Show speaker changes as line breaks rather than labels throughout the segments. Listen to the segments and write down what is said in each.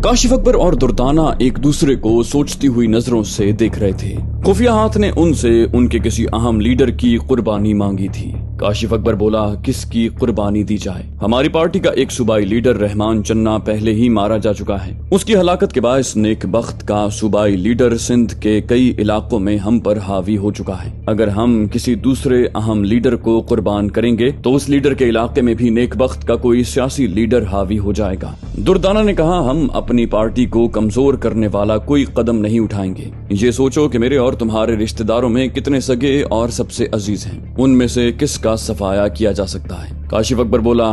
काशिफ अकबर और दुर्दाना एक दूसरे को सोचती हुई नजरों से देख रहे थे। खुफिया हाथ ने उनसे उनके किसी अहम लीडर की कुर्बानी मांगी थी। काशिफ अकबर बोला, किसकी कुर्बानी दी जाए? हमारी पार्टी का एक सूबाई लीडर रहमान चन्ना पहले ही मारा जा चुका है। उसकी हलाकत के बायस नेक बख्त का सूबाई लीडर सिंध के कई इलाकों में हम पर हावी हो चुका है। अगर हम किसी दूसरे अहम लीडर को कुर्बान करेंगे तो उस लीडर के इलाके में भी नेक बख्त का कोई सियासी लीडर हावी हो जाएगा। दुर्दाना ने कहा, हम अपनी पार्टी को कमजोर करने वाला कोई कदम नहीं उठाएंगे। ये सोचो कि मेरे और तुम्हारे रिश्तेदारों में कितने सगे और सबसे अजीज हैं, उनमें से किसका सफाया किया जा सकता है। काशिफ अकबर बोला,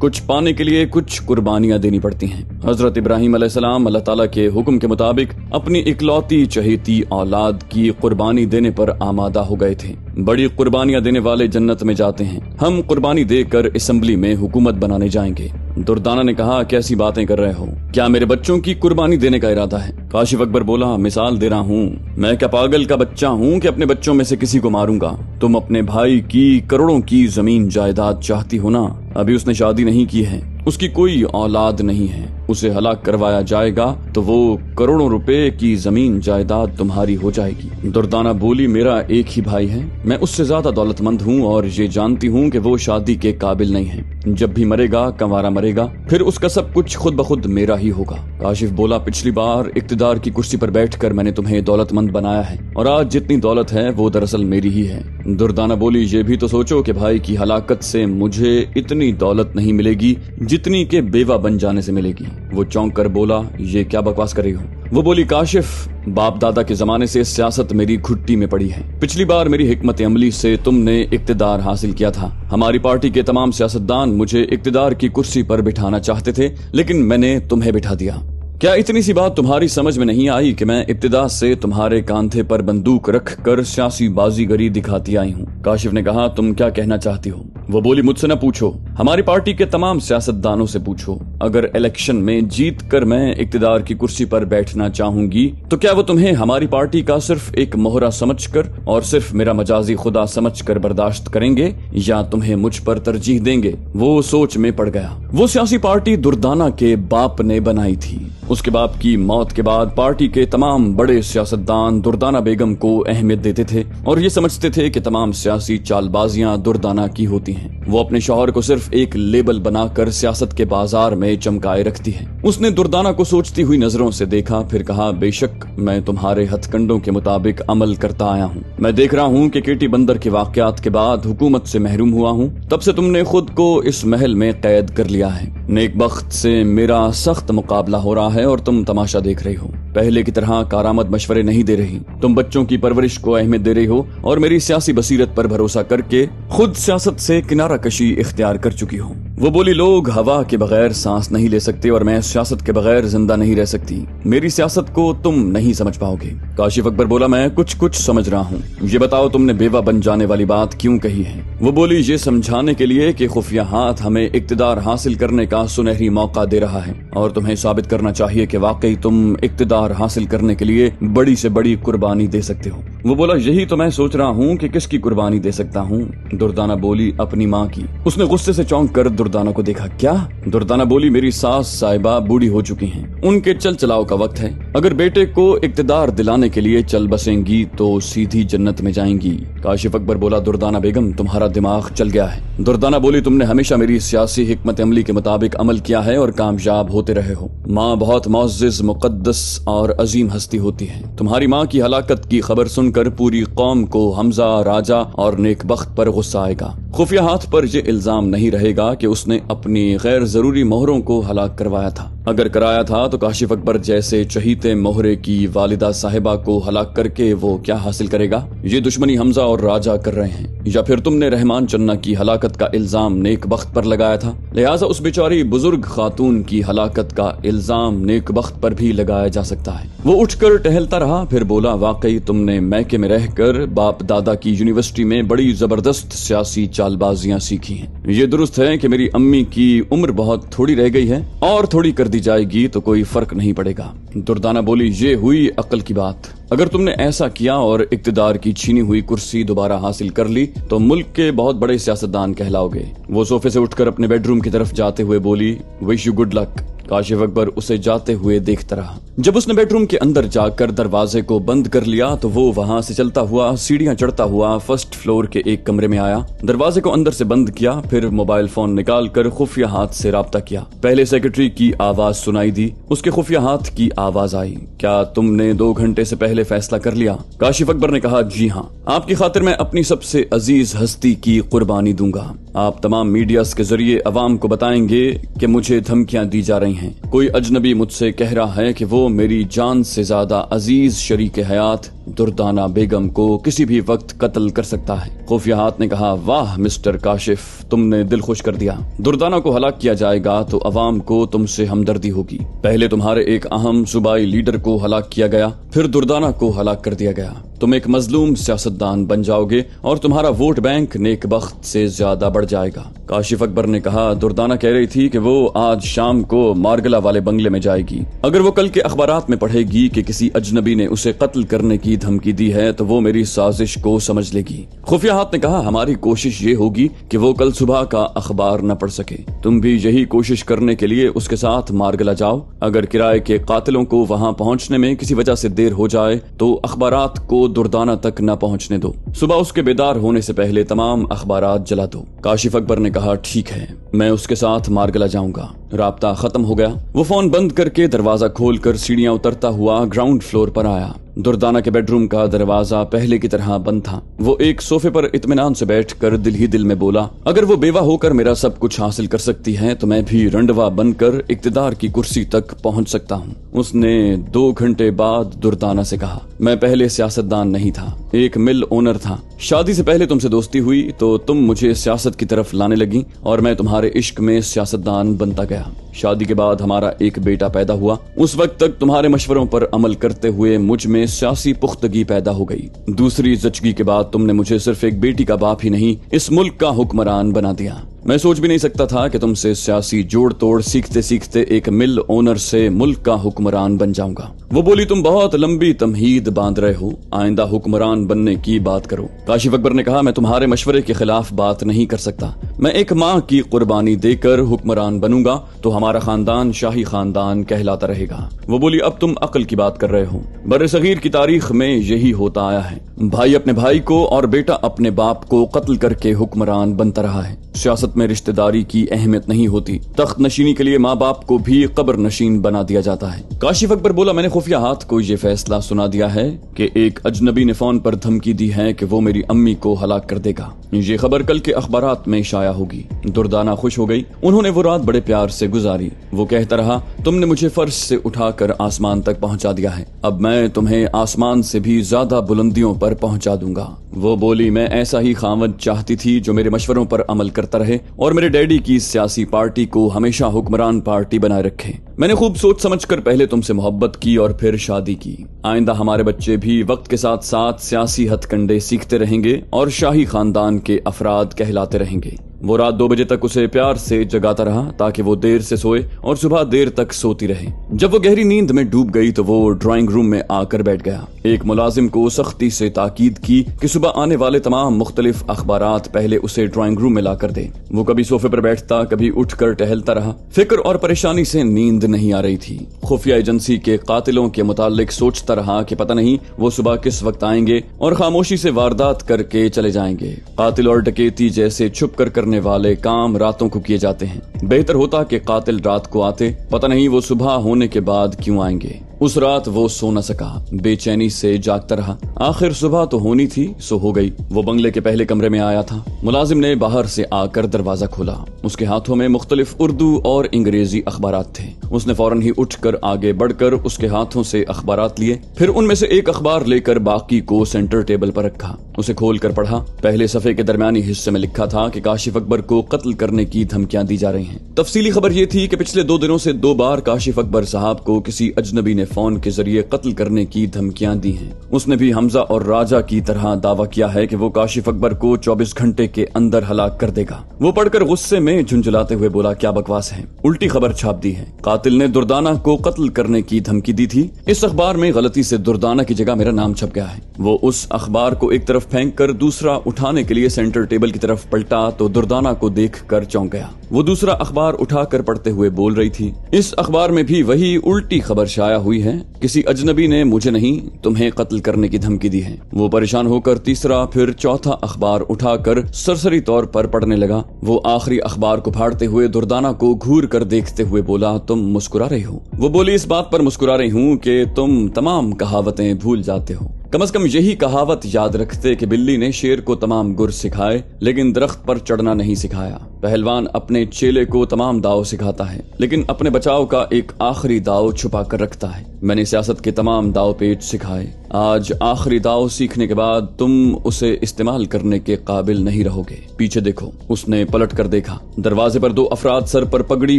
कुछ पाने के लिए कुछ कुर्बानियां देनी पड़ती हैं। हजरत इब्राहिम अलैहिस्सलाम अल्लाह ताला के हुक्म के मुताबिक अपनी इकलौती चहेती औलाद की कुर्बानी देने पर आमादा हो गए थे। बड़ी कुर्बानियां देने वाले जन्नत में जाते हैं। हम कुर्बानी देकर असेंबली में हुकूमत बनाने जाएंगे। दुर्दाना ने कहा, कैसी बातें कर रहे हो? क्या मेरे बच्चों की कुर्बानी देने का इरादा है? काशिफ अकबर बोला, मिसाल दे रहा हूँ। मैं क्या पागल का बच्चा हूँ कि अपने बच्चों में से किसी को मारूंगा? तुम अपने भाई की करोड़ों की जमीन जायदाद चाहती हो ना? अभी उसने शादी नहीं की है, उसकी कोई औलाद नहीं है, उसे हलाक करवाया जाएगा तो वो करोड़ों रुपए की जमीन जायदाद तुम्हारी हो जाएगी। दुर्दाना बोली, मेरा एक ही भाई है, मैं उससे ज्यादा दौलतमंद हूँ और ये जानती हूँ कि वो शादी के काबिल नहीं है। जब भी मरेगा कंवारा मरेगा, फिर उसका सब कुछ खुद ब खुद मेरा ही होगा। काशिफ बोला, पिछली बार इक्तिदार की कुर्सी पर बैठकर मैंने तुम्हें दौलतमंद बनाया है और आज जितनी दौलत है वो दरअसल मेरी ही है। दुर्दाना बोली, ये भी तो सोचो कि भाई की हलाकत से मुझे इतनी दौलत नहीं मिलेगी जितनी के बेवा बन जाने से मिलेगी। वो चौंक कर बोला, ये क्या बकवास कर रही हो? वो बोली, काशिफ, बाप दादा के जमाने से सियासत मेरी घुट्टी में पड़ी है। पिछली बार मेरी हिकमत अमली से तुमने इक्तिदार हासिल किया था। हमारी पार्टी के तमाम सियासतदान मुझे इक्तिदार की कुर्सी पर बिठाना चाहते थे, लेकिन मैंने तुम्हें बिठा दिया। क्या इतनी सी बात तुम्हारी समझ में नहीं आई कि मैं इब्तिदा से तुम्हारे कांधे पर बंदूक रख कर सियासी बाजीगरी दिखाती आई हूँ? काशिफ ने कहा, तुम क्या कहना चाहती हो? वो बोली, मुझसे न पूछो, हमारी पार्टी के तमाम सियासतदानों से पूछो। अगर इलेक्शन में जीत कर मैं इक्तिदार की कुर्सी पर बैठना चाहूंगी तो क्या वो तुम्हें हमारी पार्टी का सिर्फ एक मोहरा समझकर और सिर्फ मेरा मजाजी खुदा समझकर बर्दाश्त करेंगे या तुम्हें मुझ पर तरजीह देंगे? वो सोच में पड़ गया। वो सियासी पार्टी दुर्दाना के बाप ने बनाई थी। उसके बाप की मौत के बाद पार्टी के तमाम बड़े सियासतदान दुर्दाना बेगम को अहमियत देते थे और ये समझते थे कि तमाम सियासी चालबाजियां दुर्दाना की होती हैं। वो अपने शौहर को सिर्फ एक लेबल बनाकर सियासत के बाजार में चमकाए रखती है। उसने दुर्दाना को सोचती हुई नजरों से देखा, फिर कहा, बेशक मैं तुम्हारे हथकंडों के मुताबिक अमल करता आया हूँ। मैं देख रहा हूँ कि केटी बंदर के वाकयात के बाद हुकूमत से महरूम हुआ हूँ। तब से तुमने खुद को इस महल में कैद कर लिया है। नेक बख्त से मेरा सख्त मुकाबला हो रहा है और तुम तमाशा देख रही हो। पहले की तरह कारामद मशवरे नहीं दे रही। तुम बच्चों की परवरिश को अहमियत दे रही हो और मेरी सियासी बसीरत पर भरोसा करके खुद सियासत से किनारा कशी इख्तियार कर चुकी हो। वो बोली, लोग हवा के बगैर सांस नहीं ले सकते और मैं सियासत के बगैर जिंदा नहीं रह सकती। मेरी सियासत को तुम नहीं समझ पाओगे। काशिफ अकबर बोला, मैं कुछ समझ रहा हूँ। ये बताओ, तुमने बेवा बन जाने वाली बात क्यों कही है? वो बोली, ये समझाने के लिए कि खुफिया हाथ हमें इक्तिदार हासिल करने का सुनहरी मौका दे रहा है और तुम्हें साबित करना चाहिए कि वाकई तुम इक्तिदार हासिल करने के लिए बड़ी से बड़ी कुर्बानी दे सकते हो। वो बोला, यही तो मैं सोच रहा हूँ कि किसकी कुर्बानी दे सकता हूँ। दुर्दाना बोली, अपनी माँ की। उसने गुस्से से चौंक कर दुर्दाना को देखा। क्या? दुर्दाना बोली, मेरी सास साहिबा बूढ़ी हो चुकी हैं, उनके चल चलाओ का वक्त है। अगर बेटे को इक्तिदार दिलाने के लिए चल बसेंगी तो सीधी जन्नत में जाएंगी। काशिफ अकबर बोला, दुर्दाना बेगम, तुम्हारा दिमाग चल गया है। दुर्दाना बोली, तुमने हमेशा मेरी सियासी हिकमत अमली के मुताबिक अमल किया है और कामयाब होते रहे हो। माँ बहुत मुअज़्ज़िज़, मुक़द्दस और अजीम हस्ती होती है। तुम्हारी माँ की हलाकत की खबर सुनकर पूरी कौम को हमजा, राजा और नेक बख्त पर गुस्सा आएगा। खुफिया हाथ पर यह इल्जाम नहीं रहेगा कि उसने अपनी गैर जरूरी मोहरों को हलाक करवाया था। अगर कराया था तो काशिफ अकबर जैसे चहीते मोहरे की वालिदा साहिबा को हलाक करके वो क्या हासिल करेगा? ये दुश्मनी हमजा और राजा कर रहे हैं। या फिर तुमने रहमान चन्ना की हलाकत का इल्जाम नेक बख्त पर लगाया था, लिहाजा उस बेचारी बुजुर्ग खातून की हलाकत का इल्जाम नेक बख्त पर भी लगाया जा सकता है। वो उठकर टहलता रहा, फिर बोला, वाकई तुमने मैके में रहकर बाप दादा की यूनिवर्सिटी में बड़ी जबरदस्त सियासी चालबाजियां सीखी हैं। ये दुरुस्त है कि मेरी अम्मी की उम्र बहुत थोड़ी रह गई है और थोड़ी कर दी जाएगी तो कोई फर्क नहीं पड़ेगा। दुर्दाना बोली, ये हुई अक्ल की बात। अगर तुमने ऐसा किया और इक्तिदार की छीनी हुई कुर्सी दोबारा हासिल कर ली तो मुल्क के बहुत बड़े सियासतदान कहलाओगे। वो सोफे से उठकर अपने बेडरूम की तरफ जाते हुए बोली, wish you good luck. Kashif Akbar उसे जाते हुए देखता रहा। जब उसने बेडरूम के अंदर जाकर दरवाजे को बंद कर लिया तो वो वहां से चलता हुआ सीढ़ियां चढ़ता हुआ फर्स्ट फ्लोर के एक कमरे में आया। दरवाजे को अंदर से बंद किया, फिर मोबाइल फोन निकालकर खुफिया हाथ से राब्ता किया। पहले सेक्रेटरी की आवाज सुनाई दी, उसके खुफिया हाथ की आवाज आई, क्या तुमने 2 घंटे से पहले फैसला कर लिया? काशिफ अकबर ने कहा, जी हाँ, आपकी खातिर मैं अपनी सबसे अजीज हस्ती की कुर्बानी दूंगा। आप तमाम मीडियाज के जरिए अवाम को बताएंगे कि मुझे धमकियां दी जा रही हैं। कोई अजनबी मुझसे कह रहा है कि वो मेरी जान से ज्यादा अजीज शरीक हयात दुर्दाना बेगम को किसी भी वक्त कत्ल कर सकता है। खुफिया हाथ ने कहा, वाह मिस्टर काशिफ, तुमने दिल खुश कर दिया। दुर्दाना को हलाक किया जाएगा तो अवाम को तुमसे हमदर्दी होगी। पहले तुम्हारे एक अहम सूबाई लीडर को हलाक किया गया, फिर दुर्दाना को हलाक कर दिया गया। तुम एक मजलूम सियासतदान बन जाओगे और तुम्हारा वोट बैंक नेक बख्त से ज्यादा बढ़ जाएगा। काशिफ अकबर ने कहा, दुर्दाना कह रही थी कि वो आज शाम को मारगला वाले बंगले में जाएगी। अगर वो कल के अखबारात में पढ़ेगी कि किसी अजनबी ने उसे कत्ल करने की धमकी दी है तो वो मेरी साजिश को समझ लेगी। खुफिया हाथ ने कहा, हमारी कोशिश ये होगी कि वो कल सुबह का अखबार न पढ़ सके। तुम भी यही कोशिश करने के लिए उसके साथ मारगला जाओ। अगर किराए के कातिलों को वहां पहुंचने में किसी वजह से देर हो जाए तो अखबारात को दुर्दाना तक न पहुंचने दो। सुबह उसके बेदार होने से पहले तमाम अखबारात जला दो। काशिफ अकबर ने कहा, ठीक है, मैं उसके साथ मारगला जाऊंगा। राब्ता खत्म हो गया। वो फोन बंद करके दरवाजा खोलकर सीढ़ियां उतरता हुआ ग्राउंड फ्लोर पर आया। दुर्दाना के बेडरूम का दरवाजा पहले की तरह बंद था। वो एक सोफे पर इत्मीनान से बैठकर दिल ही दिल में बोला, अगर वो बेवा होकर मेरा सब कुछ हासिल कर सकती है तो मैं भी रंडवा बनकर इक्तिदार की कुर्सी तक पहुंच सकता हूं। उसने 2 घंटे बाद दुर्दाना से कहा, मैं पहले सियासतदान नहीं था, एक मिल ओनर था। शादी से पहले तुमसे दोस्ती हुई तो तुम मुझे सियासत की तरफ लाने लगी और मैं तुम्हारे इश्क में सियासतदान बनता गया। शादी के बाद हमारा एक बेटा पैदा हुआ। उस वक्त तक तुम्हारे मशवरों पर अमल करते हुए मुझ में सियासी पुख्तगी पैदा हो गई। दूसरी जचगी के बाद तुमने मुझे सिर्फ एक बेटी का बाप ही नहीं, इस मुल्क का हुक्मरान बना दिया। मैं सोच भी नहीं सकता था कि तुमसे सियासी जोड़ तोड़ सीखते सीखते एक मिल ओनर से मुल्क का हुक्मरान बन जाऊंगा। वो बोली, तुम बहुत लंबी तमहीद बांध रहे हो, आइंदा हुक्मरान बनने की बात करो। काशिफ अकबर ने कहा, मैं तुम्हारे मशवरे के खिलाफ बात नहीं कर सकता। मैं एक माँ की कुर्बानी देकर हुक्मरान बनूंगा तो हमारा खानदान शाही खानदान कहलाता रहेगा। वो बोली, अब तुम अक्ल की बात कर रहे हो। बर्र-ए-सगीर की तारीख में यही होता आया है। भाई अपने भाई को और बेटा अपने बाप को कत्ल करके हुक्मरान बनता रहा है। सियासत में रिश्तेदारी की अहमियत नहीं होती। तख्त नशीनी के लिए माँ बाप को भी कब्र नशीन बना दिया जाता है। काशिफ अकबर बोला, मैंने खुफिया हाथ को ये फैसला सुना दिया है कि एक अजनबी ने फोन पर धमकी दी है कि वो मेरी अम्मी को हलाक कर देगा। ये खबर कल के अखबारात में शाया होगी। दुर्दाना खुश हो गई। उन्होंने वो रात बड़े प्यार से गुजारी। वो कहता रहा, तुमने मुझे फर्श से उठाकर आसमान तक पहुंचा दिया है, अब मैं तुम्हें आसमान से भी ज्यादा बुलंदियों पर पहुंचा दूंगा। वो बोली, मैं ऐसा ही खावंद चाहती थी जो मेरे मशवरों पर अमल करता रहे और मेरे डैडी की सियासी पार्टी को हमेशा हुक्मरान पार्टी बनाए रखे। मैंने खूब सोच समझकर पहले तुमसे मोहब्बत की और फिर शादी की। आइंदा हमारे बच्चे भी वक्त के साथ साथ सियासी हथकंडे सीखते रहेंगे और शाही खानदान के अफराद कहलाते रहेंगे। वो रात 2 बजे तक उसे प्यार से जगाता रहा ताकि वो देर से सोए और सुबह देर तक सोती रहे। जब वो गहरी नींद में डूब गई तो वो ड्राइंग रूम में आकर बैठ गया। एक मुलाजिम को सख्ती से ताकीद की कि सुबह आने वाले तमाम मुख्तलिफ अखबारात पहले उसे ड्राइंग रूम में लाकर दे। वो कभी सोफे पर बैठता, कभी उठकर टहलता रहा। फिक्र और परेशानी से नींद नहीं आ रही थी। खुफिया एजेंसी के कातिलों के मुतालिक सोचता रहा कि पता नहीं वो सुबह किस वक्त आएंगे और खामोशी से वारदात करके चले जाएंगे। कातिल और डकैती जैसे छुप कर करने वाले काम रातों को किए जाते हैं। बेहतर होता कि कातिल रात को आते, पता नहीं वो सुबह होने के बाद क्यों आएंगे। उस रात वो सो न सका, बेचैनी से जागता रहा। आखिर सुबह तो होनी थी, सो हो गई। वो बंगले के पहले कमरे में आया था। मुलाजिम ने बाहर से आकर दरवाजा खोला। उसके हाथों में मुख्तलिफ उर्दू और अंग्रेजी अखबारात थे। उसने फौरन ही उठकर आगे बढ़कर उसके हाथों से अखबारात लिए, फिर उनमें से एक अखबार लेकर बाकी को सेंटर टेबल पर रखा। उसे खोलकर पढ़ा। पहले सफे के दरमियानी हिस्से में लिखा था कि काशिफ अकबर को कत्ल करने की धमकियां दी जा रही हैं। तफसीली खबर ये थी कि पिछले 2 दिनों से 2 बार काशिफ अकबर साहब को किसी अजनबी ने فون کے ذریعے قتل کرنے کی دھمکیاں دی ہیں۔ اس نے بھی حمزہ اور راجہ کی طرح دعویٰ کیا ہے کہ وہ کاشف اکبر کو 24 گھنٹے کے اندر ہلاک کر دے گا۔ وہ پڑھ کر غصے میں جھنجھلاتے ہوئے بولا، کیا بکواس ہے، الٹی خبر چھاپ دی ہے۔ قاتل نے دردانہ کو قتل کرنے کی دھمکی دی تھی۔ اس اخبار میں غلطی سے دردانہ کی جگہ میرا نام چھپ گیا ہے۔ وہ اس اخبار کو ایک طرف پھینک کر دوسرا اٹھانے کے لیے سینٹر ٹیبل کی طرف پلٹا تو دردانہ کو دیکھ کر چونک گیا۔ وہ دوسرا اخبار اٹھا کر پڑھتے ہوئے بول رہی تھی، اس اخبار میں بھی وہی الٹی خبر شائع ہوئی ہے، کسی اجنبی نے مجھے نہیں تمہیں قتل کرنے کی دھمکی دی ہے۔ وہ پریشان ہو کر تیسرا پھر چوتھا اخبار اٹھا کر سرسری طور پر پڑھنے لگا۔ وہ آخری اخبار کو پھاڑتے ہوئے دردانہ کو گھور کر دیکھتے ہوئے بولا، تم مسکرا رہی ہو؟ وہ بولی، اس بات پر مسکرا رہی ہوں کہ تم تمام کہاوتیں بھول جاتے ہو۔ کم از کم یہی کہاوت یاد رکھتے کہ بلی نے شیر کو تمام گر سکھائے لیکن درخت پر چڑھنا نہیں سکھایا۔ پہلوان اپنے چیلے کو تمام داؤ سکھاتا ہے لیکن اپنے بچاؤ کا ایک آخری داؤ چھپا کر رکھتا ہے۔ میں نے سیاست کے تمام داؤ پیچ سکھائے، آج آخری داؤ سیکھنے کے بعد تم اسے استعمال کرنے کے قابل نہیں رہو گے۔ پیچھے دیکھو۔ اس نے پلٹ کر دیکھا۔ دروازے پر دو افراد سر پر پگڑی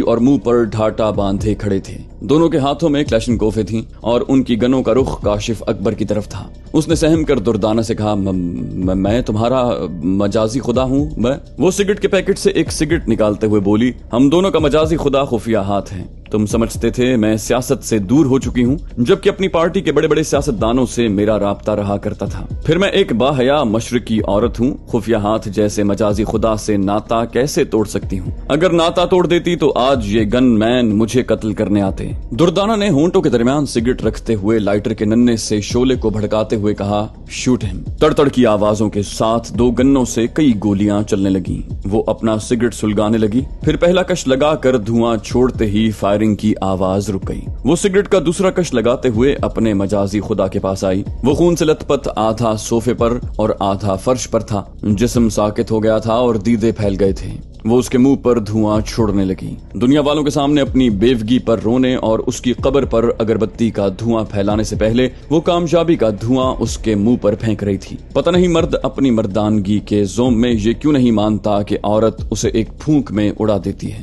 اور منہ پر ڈھاٹا باندھے کھڑے تھے۔ دونوں کے ہاتھوں میں کلاشنکوفیں تھیں اور ان کی گنوں کا رخ کاشف اکبر کی طرف تھا۔ اس نے سہم کر دردانہ سے کہا، میں تمہارا مجازی خدا ہوں۔ وہ سگریٹ کے پیکٹ سے ایک سگریٹ نکالتے ہوئے بولی، ہم دونوں کا مجازی خدا خفیہ ہاتھ ہے۔ تم سمجھتے تھے میں سیاست سے دور ہو چکی ہوں جبکہ اپنی پارٹی کے بڑے بڑے سیاستدانوں سے میرا رابطہ رہا کرتا تھا۔ پھر میں ایک باحیا مشرقی عورت ہوں، خفیہ ہاتھ جیسے مجازی خدا سے ناتا کیسے توڑ سکتی ہوں؟ اگر ناتا توڑ دیتی تو آج یہ گن مین مجھے قتل کرنے آتے۔ دردانہ نے ہونٹوں کے درمیان سگریٹ رکھتے ہوئے لائٹر کے ننھے سے شعلے کو بھڑکاتے ہوئے کہا، شوٹ ہم۔ تڑتڑ کی آوازوں کے ساتھ دو گنوں سے کئی گولیاں چلنے لگیں۔ وہ اپنا سگریٹ سلگانے لگی، پھر پہلا کش لگا کر دھواں چھوڑتے ہی فائرنگ کی آواز رک گئی۔ وہ سگریٹ کا دوسرا کش لگاتے ہوئے اپنے مجازی خدا کے پاس آئی۔ وہ خون سے لت پت آدھا صوفے پر اور آدھا فرش پر تھا، جسم ساکت ہو گیا تھا اور دیدے پھیل گئے تھے۔ وہ اس کے منہ پر دھواں چھوڑنے لگی، دنیا والوں کے سامنے اپنی بیوگی پر رونے اور اس کی قبر پر اگربتی کا دھواں پھیلانے سے پہلے وہ کامیابی کا دھواں اس کے منہ پر پھینک رہی تھی۔ پتہ نہیں مرد اپنی مردانگی کے زوم میں یہ کیوں نہیں مانتا کہ عورت اسے ایک پھونک میں اڑا دیتی ہے۔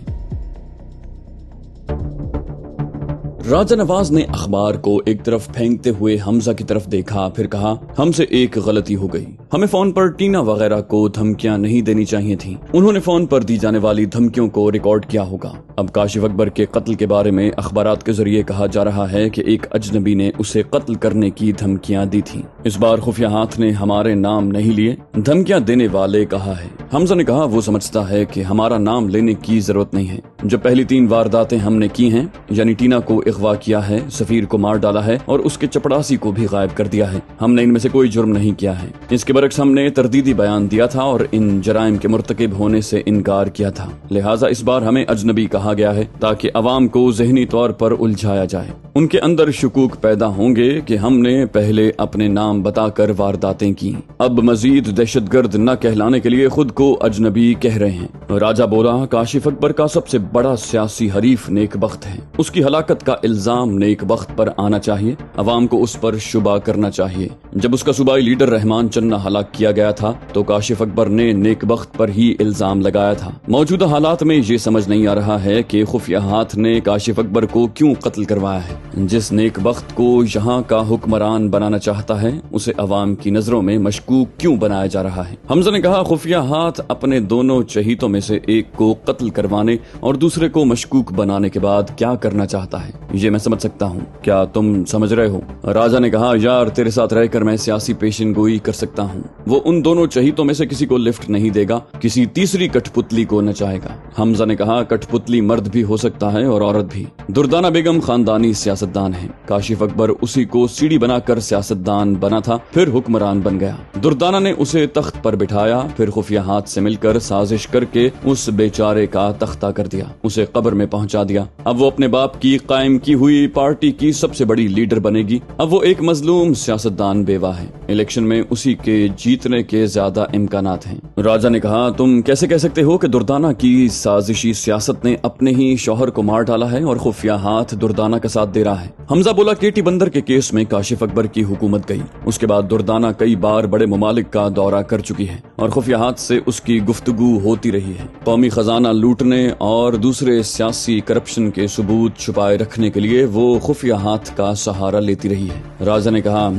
راجہ نواز نے اخبار کو ایک طرف پھینکتے ہوئے حمزہ کی طرف دیکھا، پھر کہا، ہم سے ایک غلطی ہو گئی، ہمیں فون پر ٹینا وغیرہ کو دھمکیاں نہیں دینی چاہیے تھیں، انہوں نے فون پر دی جانے والی دھمکیوں کو ریکارڈ کیا ہوگا۔ اب کاشف اکبر کے قتل کے بارے میں اخبارات کے ذریعے کہا جا رہا ہے کہ ایک اجنبی نے اسے قتل کرنے کی دھمکیاں دی تھیں۔ اس بار خفیہ ہاتھ نے ہمارے نام نہیں لیے، دھمکیاں دینے والے کہا ہے۔ حمزہ نے کہا، وہ سمجھتا ہے کہ ہمارا نام لینے کی ضرورت نہیں ہے۔ جب پہلی 3 وارداتیں ہم نے کی ہیں، یعنی ٹینا کو اغوا کیا ہے، سفیر کو مار ڈالا ہے اور اس کے چپڑاسی کو بھی غائب کر دیا ہے، ہم نے ان میں سے کوئی جرم نہیں کیا ہے۔ اس کے برعکس ہم نے تردیدی بیان دیا تھا اور ان جرائم کے مرتکب ہونے سے انکار کیا تھا، لہٰذا اس بار ہمیں اجنبی کہا گیا ہے تاکہ عوام کو ذہنی طور پر الجھایا جائے۔ ان کے اندر شکوک پیدا ہوں گے کہ ہم نے پہلے اپنے نام بتا کر وارداتیں کی، اب مزید دہشت گرد نہ کہلانے کے لیے خود کو اجنبی کہہ رہے ہیں۔ راجہ بولا، کاشف اکبر کا سب سے بڑا سیاسی حریف نیک بخت ہے، اس کی ہلاکت کا الزام نیک بخت پر آنا چاہیے، عوام کو اس پر شبہ کرنا چاہیے۔ جب اس کا صوبائی لیڈر رحمان چنہ ہلاک کیا گیا تھا تو کاشف اکبر نے نیک بخت پر ہی الزام لگایا تھا۔ موجودہ حالات میں یہ سمجھ نہیں آ رہا ہے کہ خفیہ ہاتھ نے کاشف اکبر کو کیوں قتل کروایا ہے۔ جس نیک بخت کو یہاں کا حکمران بنانا چاہتا ہے اسے عوام کی نظروں میں مشکوک کیوں بنایا جا رہا ہے؟ حمزہ نے کہا، خفیہ ہاتھ اپنے دونوں چہیتوں میں سے ایک کو قتل کروانے اور دوسرے کو مشکوک بنانے کے بعد کیا کرنا چاہتا ہے، یہ میں سمجھ سکتا ہوں، کیا تم سمجھ رہے ہو؟ راجہ نے کہا، یار تیرے ساتھ رہ کر میں سیاسی پیشن گوئی کر سکتا ہوں، وہ ان دونوں چہیتوں میں سے کسی کو لفٹ نہیں دے گا، کسی تیسری کٹ پتلی کو نچائے گا۔ حمزہ نے کہا، کٹ پتلی مرد بھی ہو سکتا ہے اور عورت بھی۔ دردانہ بیگم خاندانی سیاستدان ہے، کاشف اکبر اسی کو سیڑھی بنا کر سیاستدان بنا تھا، پھر حکمران بن گیا۔ دردانہ نے اسے تخت پر بٹھایا، پھر خفیہ ہاتھ سے مل کر سازش کر کے اس بیچارے کا تختہ کر دیا، اسے قبر میں پہنچا دیا۔ اب وہ اپنے باپ کی قائم کی ہوئی پارٹی کی سب سے بڑی لیڈر بنے گی۔ اب وہ ایک مظلوم سیاستدان بیوہ ہے، الیکشن میں اسی کے جیتنے کے زیادہ امکانات ہیں۔ راجہ نے کہا، تم کیسے کہہ سکتے ہو کہ دردانہ کی سازشی سیاست نے اپنے ہی شوہر کو مار ڈالا ہے اور خفیہ ہاتھ دردانہ کا ساتھ دے رہا ہے؟ حمزہ بولا، کیٹی بندر کے کیس میں کاشف اکبر کی حکومت گئی، اس کے بعد دردانہ کئی بار بڑے ممالک کا دورہ کر چکی ہے اور خفیہ ہاتھ سے اس کی گفتگو ہوتی رہی ہے۔ قومی خزانہ لوٹنے اور دوسرے سیاسی کرپشن کے ثبوت چھپائے رکھنے کے لیے وہ خفیہ ہاتھ کا سہارا لیتی رہی ہے۔ راجا نے کہا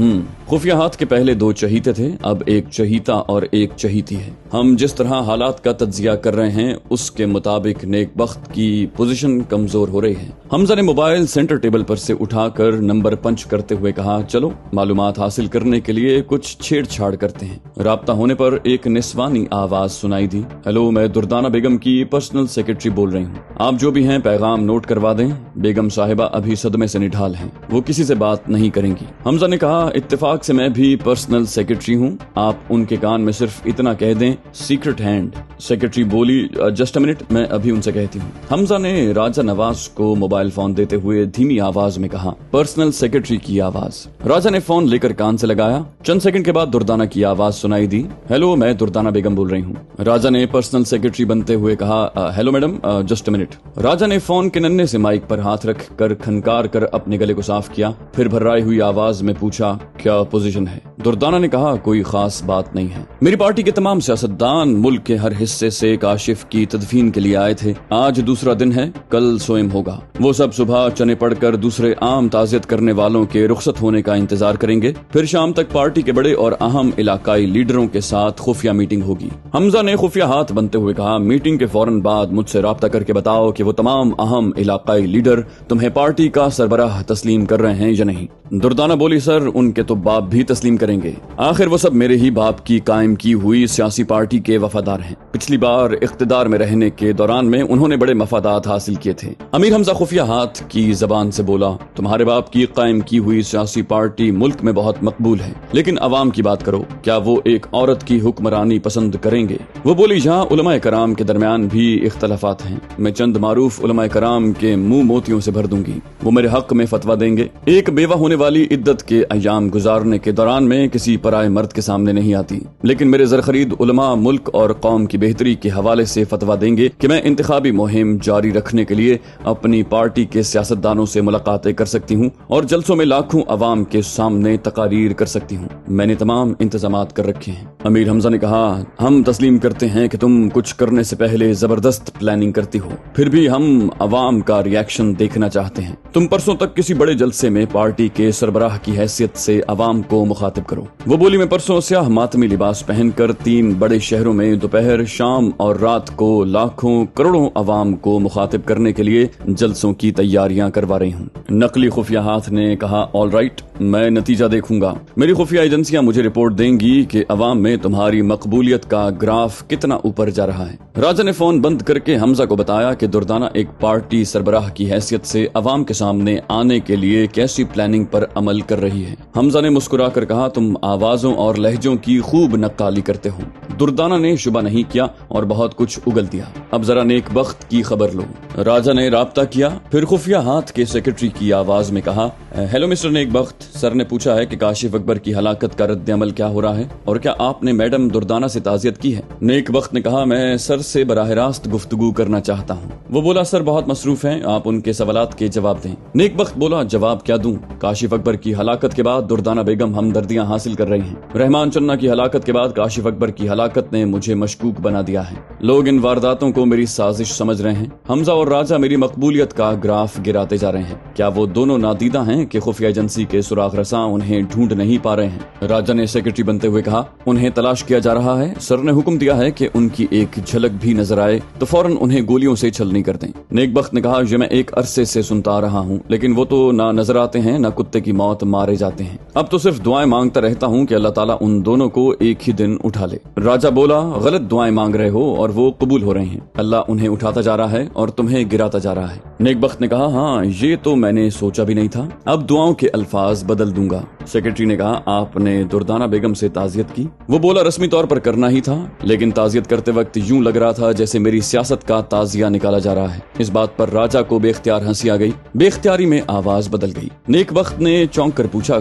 خفیہ ہاتھ کے پہلے 2 چہیتے تھے، اب ایک چہیتا اور ایک چہیتی ہے۔ ہم جس طرح حالات کا تجزیہ کر رہے ہیں اس کے مطابق نیک بخت کی پوزیشن کمزور ہو رہی ہے۔ حمزہ نے موبائل سینٹر ٹیبل پر سے اٹھا کر نمبر پنچ کرتے ہوئے کہا چلو معلومات حاصل کرنے کے لیے کچھ چھیڑ چھاڑ کرتے ہیں۔ رابطہ ہونے پر ایک نسوانی آواز سنائی دی، ہیلو، میں دردانہ بیگم کی پرسنل سیکرٹری بول رہی ہوں، آپ جو بھی ہیں پیغام نوٹ کروا دیں، بیگم صاحبہ ابھی صدمے سے نڈھال ہیں، وہ کسی سے بات نہیں کریں گی۔ حمزہ نے کہا اتفاق سے میں بھی پرسنل سیکرٹری ہوں، آپ ان کے کان میں صرف اتنا کہہ دیں سیکرٹ ہینڈ۔ سیکرٹری بولی جسٹ اے منٹ، میں ابھی ان سے کہتی ہوں۔ حمزہ نے راجا نواز کو موبائل فون دیتے ہوئے دھیمی آواز میں کہا، پرسنل سیکرٹری کی آواز۔ راجا نے فون لے کر کان سے لگایا، چند سیکنڈ کے بعد دردانہ کی آواز سنائی دی، ہیلو، میں دردانہ بیگم بول رہی ہوں۔ راجا نے پرسنل سیکرٹری بنتے ہوئے کہا، hello madam, just a minute. Raja نے فون کے ننھے سے مائک پر ہاتھ رکھ کر کھنکار کر اپنے گلے کو صاف کیا، پھر بھررائی ہوئی آواز میں پوچھا، کیا پوزیشن ہے؟ دردانہ نے کہا، کوئی خاص بات نہیں ہے، میری پارٹی کے تمام سیاستدان ملک کے ہر حصے سے کاشف کی تدفین کے لیے آئے تھے، آج دوسرا دن ہے، کل سوئم ہوگا، وہ سب صبح چنے پڑھ کر دوسرے عام تعزیت کرنے والوں کے رخصت ہونے کا انتظار کریں گے، پھر شام تک پارٹی کے بڑے اور اہم علاقائی لیڈروں کے ساتھ خفیہ میٹنگ ہوگی۔ حمزہ نے خفیہ ہاتھ بنتے ہوئے کہا، میٹنگ کے فوراً بعد مجھ سے رابطہ کر کے بتاؤ کہ وہ تمام اہم علاقائی لیڈر تمہیں پارٹی کا سربراہ تسلیم کر رہے ہیں یا نہیں؟ دردانہ بولی، سر ان کے تو باپ بھی تسلیم کریں گے، آخر وہ سب میرے ہی باپ کی قائم کی ہوئی سیاسی پارٹی کے وفادار ہیں، پچھلی بار اقتدار میں رہنے کے دوران میں انہوں نے بڑے مفادات حاصل کیے تھے۔ امیر حمزہ خفیہ ہاتھ کی زبان سے بولا، تمہارے باپ کی قائم کی ہوئی سیاسی پارٹی ملک میں بہت مقبول ہے، لیکن عوام کی بات کرو، کیا وہ ایک عورت کی حکمرانی پسند کریں گے؟ وہ بولی، جہاں علماء کرام کے درمیان بھی اختلافات ہیں، میں چند معروف علماء کرام کے منہ موتیوں سے بھر دوں گی، وہ میرے حق میں فتویٰ دیں گے۔ ایک بیوہ ہونے والی عدت کے ایام گزارنے کے دوران میں کسی پرائے مرد کے سامنے نہیں آتی، لیکن میرے زرخرید علماء ملک اور قوم کی بہتری کے حوالے سے فتویٰ دیں گے کہ میں انتخابی مہم جاری رکھنے کے لیے اپنی پارٹی کے سیاستدانوں سے ملاقاتیں کر سکتی ہوں اور جلسوں میں لاکھوں عوام کے سامنے تقاریر کر سکتی ہوں، میں نے تمام انتظامات کر رکھے ہیں۔ امیر حمزہ نے کہا، ہم تسلیم کرتے ہیں کہ تم کچھ کرنے سے پہلے زبردست پلاننگ کرتی ہو، پھر بھی ہم عوام کا ری ایکشن دیکھنا چاہتے ہیں، تم پرسوں تک کسی بڑے جلسے میں پارٹی کے سربراہ کی حیثیت سے عوام کو مخاطب کرو۔ وہ بولی، میں پرسوں سیاہ ماتمی لباس پہن کر 3 بڑے شہروں میں دوپہر، شام اور رات کو لاکھوں کروڑوں عوام کو مخاطب کرنے کے لیے جلسوں کی تیاریاں کروا رہی ہوں۔ نقلی خفیہ ہاتھ نے کہا، آل رائٹ، میں نتیجہ دیکھوں گا، میری خفیہ ایجنسیاں مجھے رپورٹ دیں گی کہ عوام میں تمہاری مقبولیت کا گراف کتنا اوپر جا رہا ہے۔ راجا نے فون بند کر کے حمزہ کو بتایا کہ دردانہ ایک پارٹی سربراہ کی حیثیت سے عوام کے سامنے آنے کے لیے کیسی پلاننگ پر عمل کر رہی ہے۔ حمزہ نے مسکرا کر کہا، تم آوازوں اور لہجوں کی خوب نقالی کرتے ہو۔ دردانہ نے شبہ نہیں کیا اور بہت کچھ اگل دیا، اب ذرا نیک بخت کی خبر لو۔ راجا نے رابطہ کیا، پھر خفیہ ہاتھ کے سیکرٹری کی آواز میں کہا، ہیلو مسٹر نیک بخت، سر نے پوچھا ہے کہ کاشف اکبر کی ہلاکت کا رد عمل کیا ہو رہا ہے اور کیا آپ نے میڈم دردانہ سے تعزیت کی ہے؟ نیک بخت نے کہا، میں سر سے براہ راست گفتگو کرنا چاہتا ہوں۔ وہ بولا، سر بہت مصروف ہیں، آپ ان کے سوالات کے جواب دیں۔ نیک بخت بولا، جواب کیا دوں؟ کاشف اکبر کی ہلاکت کے بعد دردانہ بیگم ہمدردیاں حاصل کر رہی ہیں، رحمان چنہ کی ہلاکت کے بعد کاشف اکبر کی ہلاکت نے مجھے مشکوک بنا دیا ہے، لوگ ان وارداتوں کو میری سازش سمجھ رہے ہیں۔ حمزہ اور راجا میری مقبولیت کا گراف گراتے جا رہے ہیں، کیا وہ دونوں نادیدہ ہیں کہ خفیہ ایجنسی کے سراغ رساں انہیں ڈھونڈ نہیں پا رہے ہیں؟ راجا نے سیکرٹری بنتے ہوئے کہا، انہیں تلاش کیا جا رہا ہے، سر نے حکم دیا ہے کہ ان کی ایک جھلک بھی نظر آئے تو فوراً انہیں گولیوں سے چھلنی کر دیں۔ نیک بخت نے کہا، یہ میں ایک عرصے سے سنتا رہا ہوں، لیکن وہ تو نہ نظر آتے ہیں نہ کتے کی موت مارے جاتے ہیں، اب تو صرف دعائیں مانگتا رہتا ہوں کہ اللہ تعالیٰ ان دونوں کو ایک ہی دن اٹھا لے۔ راجا بولا، غلط دعائیں مانگ رہے ہو اور وہ قبول ہو رہی ہیں، اللہ انہیں اٹھاتا جا رہا ہے اور تمہیں گراتا جا رہا ہے۔ نیک بخت نے کہا، ہاں یہ تو میں نے سوچا بھی نہیں تھا، اب دعاؤں کے الفاظ بدل دوں گا۔ سیکرٹری نے کہا، آپ نے دردانہ بیگم سے تعزیت کی؟ وہ بولا، رسمی طور پر کرنا ہی تھا، لیکن تعزیت کرتے وقت یوں لگ رہا تھا جیسے میری سیاست کا تعزیہ نکالا جا رہا ہے۔ اس بات پر راجا کو بے اختیار ہنسی آ گئی، بے اختیاری میں آواز بدل گئی۔ نیک بخت نے چونک کر پوچھا،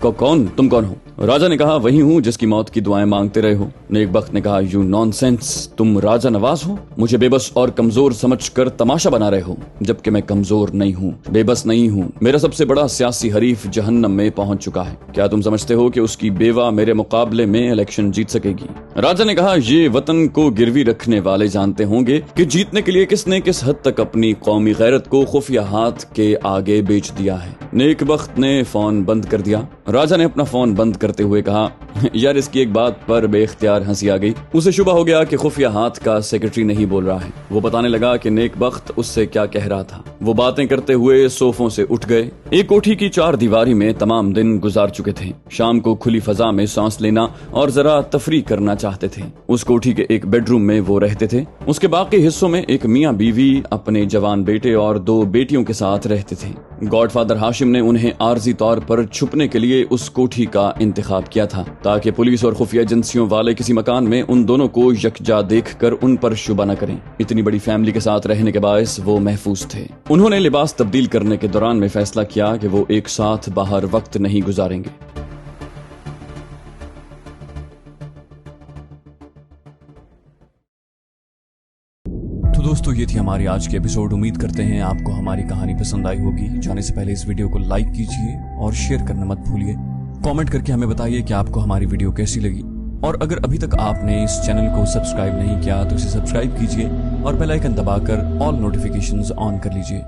کون تم کون ہو؟ راجا نے کہا، وہی ہوں جس کی موت کی دعائیں مانگتے رہے ہو۔ نیک بخت نے کہا، یو نان سینس، تم راجا نواز ہو، مجھے بے بس اور کمزور سمجھ کر تماشا بنا رہے ہو، جب जबकि मैं कमजोर नहीं हूँ, बेबस नहीं हूँ। मेरा सबसे बड़ा सियासी हरीफ जहन्नम में पहुंच चुका है। क्या तुम समझते हो कि उसकी बेवा मेरे मुकाबले में इलेक्शन जीत सकेगी? राजा ने कहा, ये वतन को गिरवी रखने वाले जानते होंगे कि जीतने के लिए किसने किस हद तक अपनी कौमी गैरत को खुफिया हाथ के आगे बेच दिया है। नेक बख्त ने फोन बंद कर दिया। राजा ने अपना फोन बंद करते हुए कहा, यार इसकी एक बात पर बेख्तियार हंसी आ गई। उसे शुबा हो गया कि खुफिया हाथ का सेक्रेटरी नहीं बोल रहा है। वो बताने लगा कि नेक बख्त उससे क्या कह रहा था। वो बातें करते हुए सोफों से उठ गए। एक कोठी की 4 दीवारी में तमाम दिन गुजार चुके थे। शाम को खुली फजा में सांस लेना और जरा तफरी करना चाहते थे। उस कोठी के एक बेडरूम में वो रहते थे। उसके बाकी हिस्सों में एक मियाँ बीवी अपने जवान बेटे और 2 बेटियों के साथ रहते थे। गॉडफादर हाशिम ने उन्हें आर्जी तौर पर छुपने के लिए उस कोठी का इंतखाब किया था ताकि पुलिस और खुफिया एजेंसियों वाले किसी मकान में उन दोनों को यकजा देखकर उन पर शुबा न करें। इतनी बड़ी फैमिली के साथ रहने के बायस वो महफूज थे। उन्होंने लिबास तब्दील करने के दौरान में फैसला किया कि वो एक साथ बाहर वक्त नहीं गुजारेंगे। तो दोस्तों, ये थी हमारी आज की एपिसोड। उम्मीद करते हैं आपको हमारी कहानी पसंद आई होगी। जाने से पहले इस वीडियो को लाइक कीजिए और शेयर करना मत भूलिए। कमेंट करके हमें बताइए कि आपको हमारी वीडियो कैसी लगी। और अगर अभी तक आपने इस चैनल को सब्सक्राइब नहीं किया तो इसे सब्सक्राइब कीजिए और बेल आइकन दबाकर ऑल नोटिफिकेशंस ऑन कर लीजिए।